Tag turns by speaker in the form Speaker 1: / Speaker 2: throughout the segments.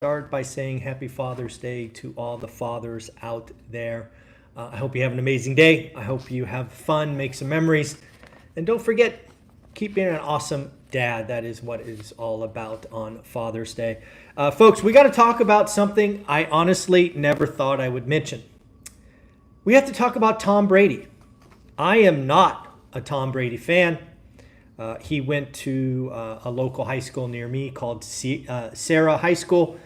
Speaker 1: Start by saying happy Father's Day to all the fathers out there. I hope you have an amazing day. I hope you have fun, make some memories. And don't forget, keep being an awesome dad. That is what it is all about on Father's Day. Folks, we got to talk about something I honestly never thought I would mention. We have to talk about Tom Brady. I am not a Tom Brady fan. He went to a local high school near me called Sarah High School,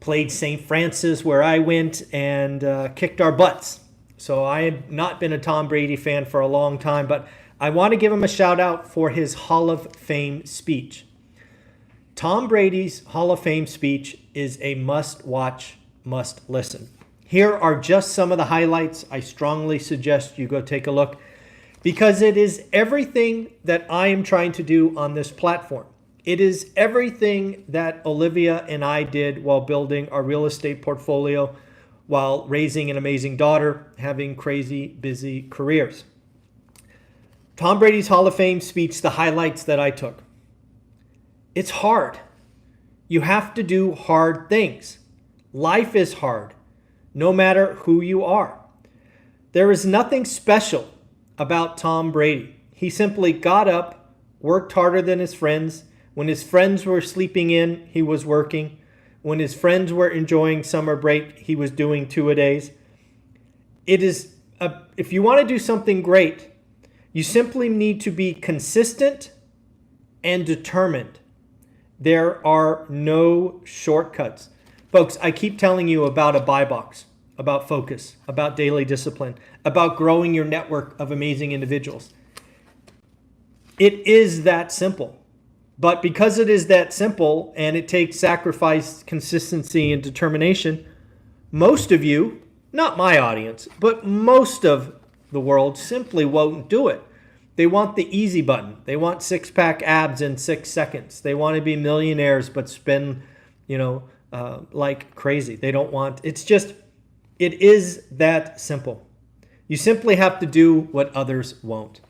Speaker 1: played St. Francis where I went, and kicked our butts. So I have not been a Tom Brady fan for a long time, but I want to give him a shout out for his Hall of Fame speech. Tom Brady's Hall of Fame speech is a must watch, must listen. Here are just some of the highlights. I strongly suggest you go take a look, because it is everything that I am trying to do on this platform. It is everything that Olivia and I did while building our real estate portfolio, while raising an amazing daughter, having crazy busy careers. Tom Brady's Hall of Fame speech, the highlights that I took. It's hard. You have to do hard things. Life is hard, no matter who you are. There is nothing special about Tom Brady. He simply got up, worked harder than his friends. When his friends were sleeping in, he was working. When his friends were enjoying summer break, he was doing two-a-days. If you want to do something great, you simply need to be consistent and determined. There are no shortcuts. Folks, I keep telling you about a buy box, about focus, about daily discipline, about growing your network of amazing individuals. It is that simple. But because it is that simple and it takes sacrifice, consistency, and determination, most of you, not my audience, but most of the world simply won't do it. They want the easy button. They want six-pack abs in 6 seconds. They want to be millionaires but spend, like crazy. They don't want, it is that simple. You simply have to do what others won't.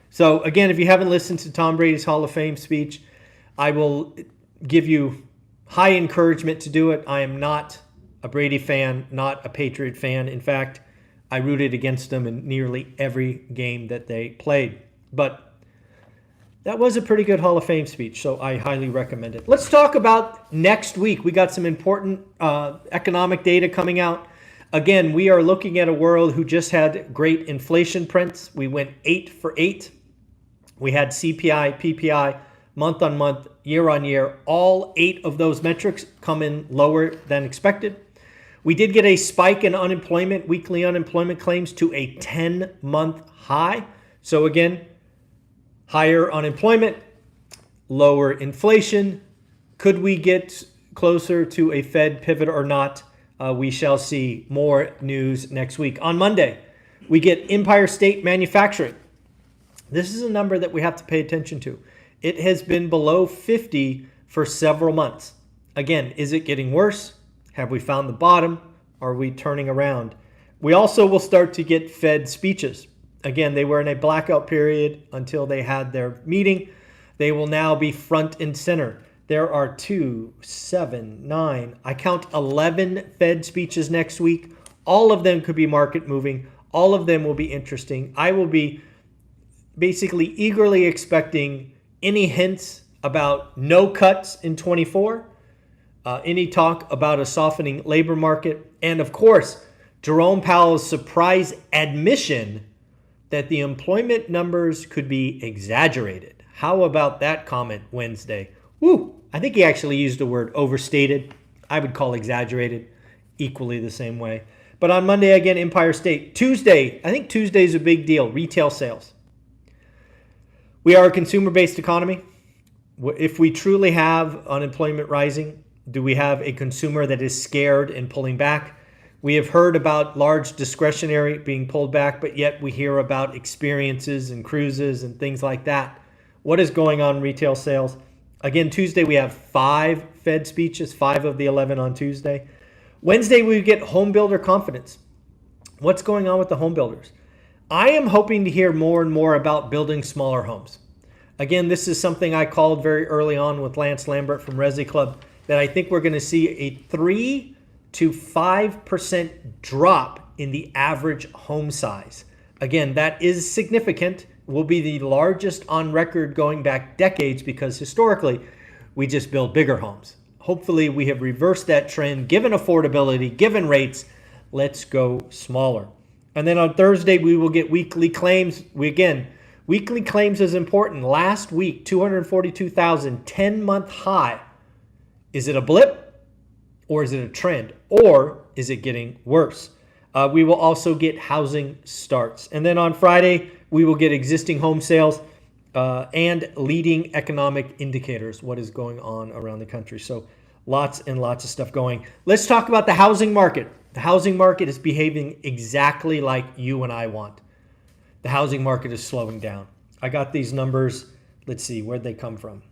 Speaker 1: So again, if you haven't listened to Tom Brady's Hall of Fame speech, I will give you high encouragement to do it. I am not a Brady fan, not a Patriot fan. In fact, I rooted against them in nearly every game that they played. But that was a pretty good Hall of Fame speech, so I highly recommend it. Let's talk about next week. We got some important economic data coming out. Again, we are looking at a world who just had great inflation prints. We went 8 for 8. We had CPI, PPI, month on month, year on year. All 8 of those metrics come in lower than expected. We did get a spike in unemployment, weekly unemployment claims to a 10-month high. So again, higher unemployment, lower inflation. Could we get closer to a Fed pivot or not? We shall see. More news next week. On Monday, we get Empire State Manufacturing. This is a number that we have to pay attention to. It has been below 50 for several months. Again, is it getting worse? Have we found the bottom? Are we turning around? We also will start to get Fed speeches. Again, they were in a blackout period until they had their meeting. They will now be front and center. There are 2, 7, 9, I count 11 Fed speeches next week. All of them could be market moving. All of them will be interesting. I will be basically eagerly expecting any hints about no cuts in 24, any talk about a softening labor market, and of course, Jerome Powell's surprise admission that the employment numbers could be exaggerated. How about that comment Wednesday? Woo! I think he actually used the word overstated. I would call exaggerated equally the same way. But on Monday, again, Empire State. Tuesday, I think Tuesday is a big deal, retail sales. We are a consumer-based economy. If we truly have unemployment rising, do we have a consumer that is scared and pulling back? We have heard about large discretionary being pulled back, but yet we hear about experiences and cruises and things like that. What is going on in retail sales? Again, Tuesday we have 5 Fed speeches, 5 of the 11 on Tuesday. Wednesday we get home builder confidence. What's going on with the home builders? I am hoping to hear more and more about building smaller homes. Again, this is something I called very early on with Lance Lambert from Resi Club. that I think we're going to see a 3 to 5% drop in the average home size. Again, that is significant. Will be the largest on record going back decades because historically we just build bigger homes. Hopefully we have reversed that trend, given affordability, given rates. Let's go smaller. And then on Thursday, we will get weekly claims. Weekly claims is important. Last week, 242,000, 10-month high. Is it a blip or is it a trend or is it getting worse? We will also get housing starts. And then on Friday, we will get existing home sales and leading economic indicators, what is going on around the country. So lots and lots of stuff going. Let's talk about the housing market. The housing market is behaving exactly like you and I want. The housing market is slowing down. I got these numbers. Let's see, where'd they come from?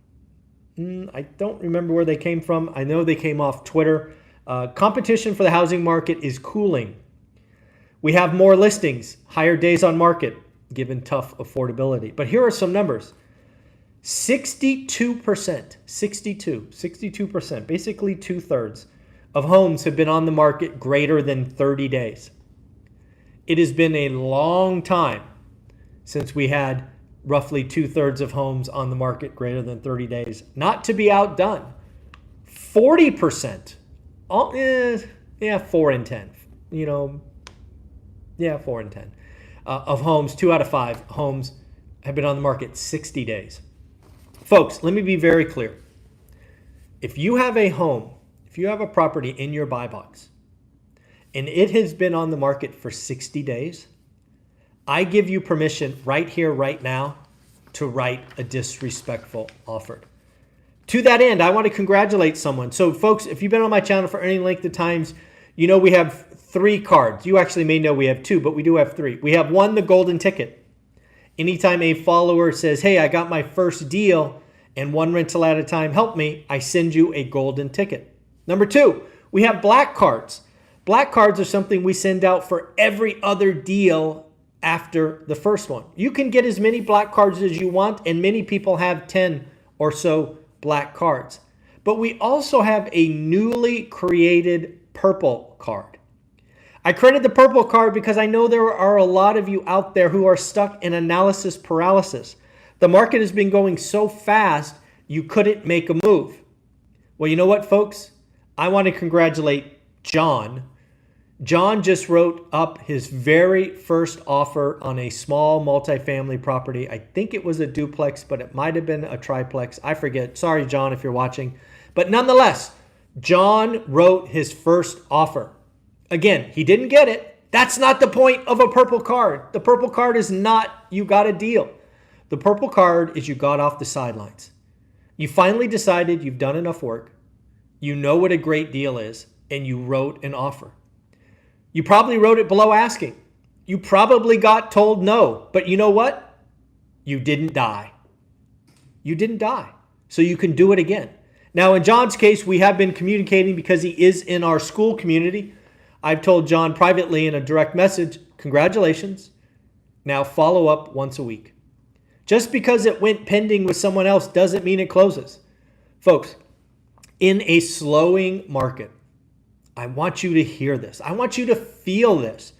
Speaker 1: I don't remember where they came from. I know they came off Twitter. Competition for the housing market is cooling. We have more listings, higher days on market, given tough affordability. But here are some numbers. 62%, basically 2/3 of homes have been on the market greater than 30 days. It has been a long time since we had roughly 2/3 of homes on the market greater than 30 days. Not to be outdone. 40%, 4 in 10, 4 in 10 of homes, 2 out of 5 homes have been on the market 60 days. Folks, let me be very clear. If you have a home, if you have a property in your buy box and it has been on the market for 60 days, I give you permission right here, right now, to write a disrespectful offer. To that end, I want to congratulate someone. So folks, if you've been on my channel for any length of times, you know we have 3 cards. You actually may know we have 2, but we do have 3. We have 1, the golden ticket. Anytime a follower says, hey, I got my first deal and one rental at a time, help me, I send you a golden ticket. Number 2, we have black cards. Black cards are something we send out for every other deal after the first one. You can get as many black cards as you want, and many people have 10 or so black cards. But we also have a newly created purple card. I created the purple card because I know there are a lot of you out there who are stuck in analysis paralysis. The market has been going so fast, you couldn't make a move. Well, you know what, folks? I want to congratulate John. John just wrote up his very first offer on a small multifamily property. I think it was a duplex, but it might have been a triplex. I forget. Sorry, John, if you're watching. But nonetheless, John wrote his first offer. Again, he didn't get it. That's not the point of a purple card. The purple card is not you got a deal. The purple card is you got off the sidelines. You finally decided you've done enough work. You know what a great deal is, and you wrote an offer. You probably wrote it below asking. You probably got told no, but you know what? You didn't die. You didn't die. So you can do it again. Now, in John's case, we have been communicating because he is in our school community. I've told John privately in a direct message, congratulations. Now follow up once a week. Just because it went pending with someone else doesn't mean it closes. Folks, in a slowing market, I want you to hear this. I want you to feel this.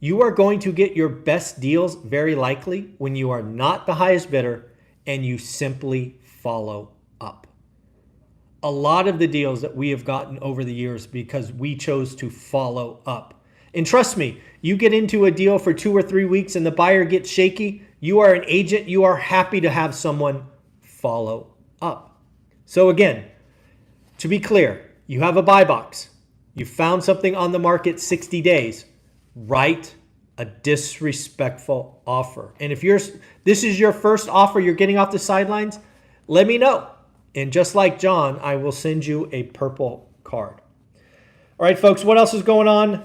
Speaker 1: You are going to get your best deals very likely when you are not the highest bidder and you simply follow up. A lot of the deals that we have gotten over the years because we chose to follow up. And trust me, you get into a deal for 2 or 3 weeks and the buyer gets shaky, you are an agent, you are happy to have someone follow up. So again, to be clear, you have a buy box. You found something on the market 60 days. Write a disrespectful offer. And if this is your first offer, you're getting off the sidelines, let me know. And just like John, I will send you a purple card. All right, folks, what else is going on?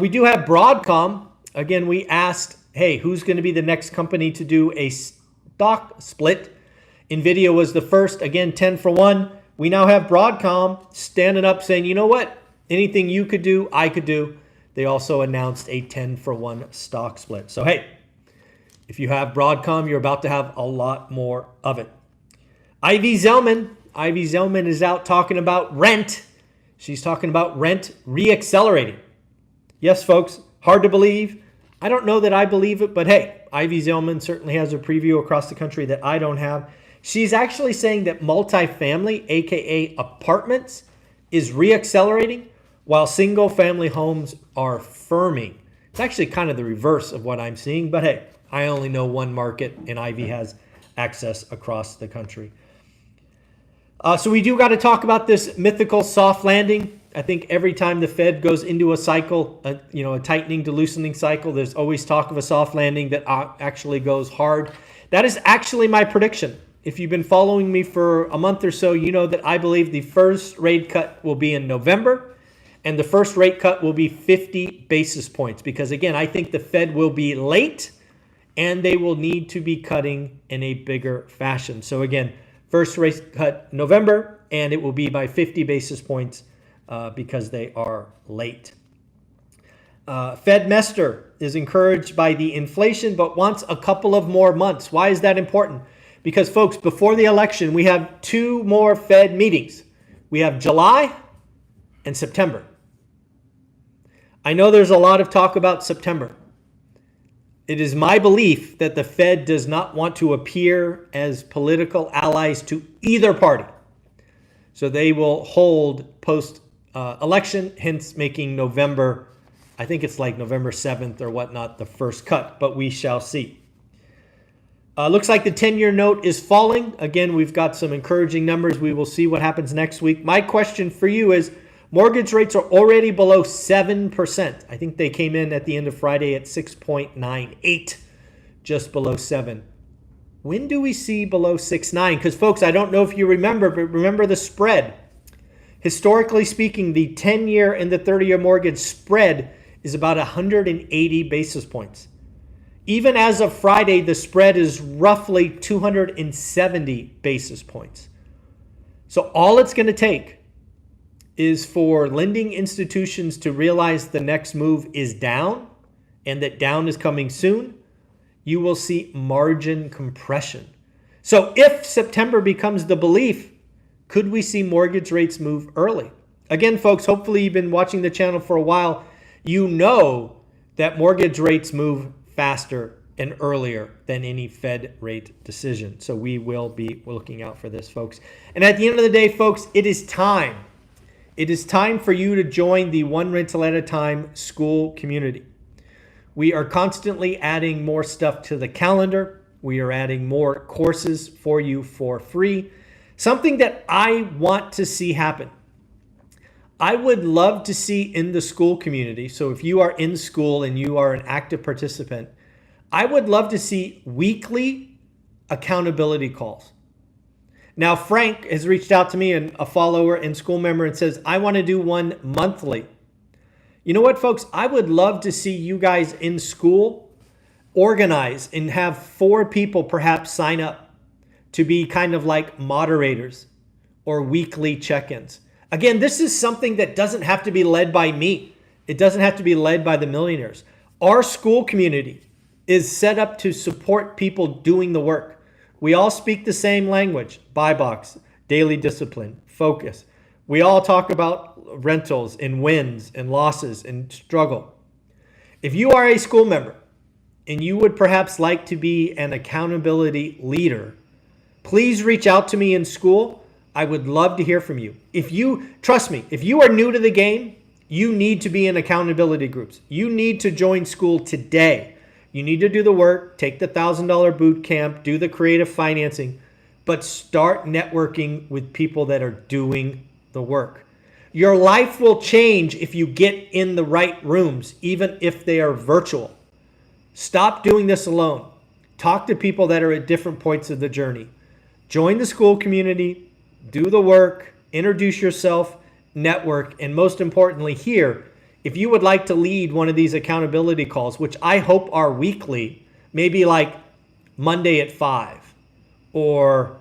Speaker 1: We do have Broadcom. Again, we asked, hey, who's going to be the next company to do a stock split? NVIDIA was the first, again, 10 for 1. We now have Broadcom standing up saying, you know what? Anything you could do, I could do. They also announced a 10 for 1 stock split. So, hey, if you have Broadcom, you're about to have a lot more of it. Ivy Zelman Ivy Zelman is out talking about rent. She's talking about rent reaccelerating. Yes, folks, hard to believe. I don't know that I believe it, but hey, Ivy Zelman certainly has a preview across the country that I don't have. She's actually saying that multifamily, aka apartments, is reaccelerating while single family homes are firming. It's actually kind of the reverse of what I'm seeing, but hey, I only know one market and Ivy has access across the country. So we do got to talk about this mythical soft landing. I think every time the Fed goes into a cycle, a tightening to loosening cycle, there's always talk of a soft landing that actually goes hard. That is actually my prediction. If you've been following me for a month or so, you know that I believe the first rate cut will be in November, and the first rate cut will be 50 basis points. Because again, I think the Fed will be late, and they will need to be cutting in a bigger fashion. So again, first rate cut November, and it will be by 50 basis points because they are late. Fed Mester is encouraged by the inflation, but wants a couple of more months. Why is that important? Because, folks, before the election, we have two more Fed meetings. We have July and September. I know there's a lot of talk about September. It is my belief that the Fed does not want to appear as political allies to either party. So they will hold post-election, hence making November, I think it's like November 7th or whatnot, the first cut, but we shall see. Looks like the 10-year note is falling. Again, we've got some encouraging numbers. We will see what happens next week. My question for you is, mortgage rates are already below 7%. I think they came in at the end of Friday at 6.98, just below 7. When do we see below 6.9? Because, folks, I don't know if you remember, but remember the spread. Historically speaking, the 10-year and the 30-year mortgage spread is about 180 basis points. Even as of Friday, the spread is roughly 270 basis points. So all it's going to take is for lending institutions to realize the next move is down and that down is coming soon. You will see margin compression. So if September becomes the belief, could we see mortgage rates move early? Again, folks, hopefully you've been watching the channel for a while. You know that mortgage rates move faster and earlier than any Fed rate decision. So we will be looking out for this, folks. And at the end of the day, folks, it is time. It is time for you to join the One Rental at a Time school community. We are constantly adding more stuff to the calendar. We are adding more courses for you for free. Something that I want to see happen. I would love to see in the school community, so if you are in school and you are an active participant, I would love to see weekly accountability calls. Now, Frank has reached out to me, and a follower and school member, and says, I want to do one monthly. You know what, folks? I would love to see you guys in school organize and have 4 people perhaps sign up to be kind of like moderators or weekly check-ins. Again, this is something that doesn't have to be led by me. It doesn't have to be led by the millionaires. Our school community is set up to support people doing the work. We all speak the same language: buy box, daily discipline, focus. We all talk about rentals and wins and losses and struggle. If you are a school member and you would perhaps like to be an accountability leader, please reach out to me in school. I would love to hear from you. Trust me, if you are new to the game, you need to be in accountability groups. You need to join school today. You need to do the work, take the $1,000 boot camp, do the creative financing, but start networking with people that are doing the work. Your life will change if you get in the right rooms, even if they are virtual. Stop doing this alone. Talk to people that are at different points of the journey. Join the school community. Do the work, introduce yourself, network, and most importantly here, if you would like to lead one of these accountability calls, which I hope are weekly, maybe like Monday at 5 or,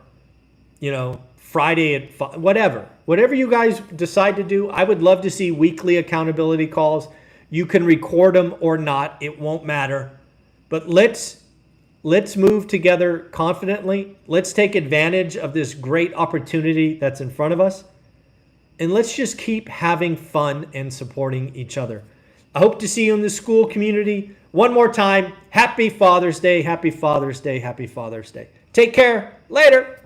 Speaker 1: Friday at 5, whatever you guys decide to do, I would love to see weekly accountability calls. You can record them or not. It won't matter. But let's Let's move together confidently. Let's take advantage of this great opportunity that's in front of us. And let's just keep having fun and supporting each other. I hope to see you in the school community. One more time, happy Father's Day, happy Father's Day, happy Father's Day. Take care. Later.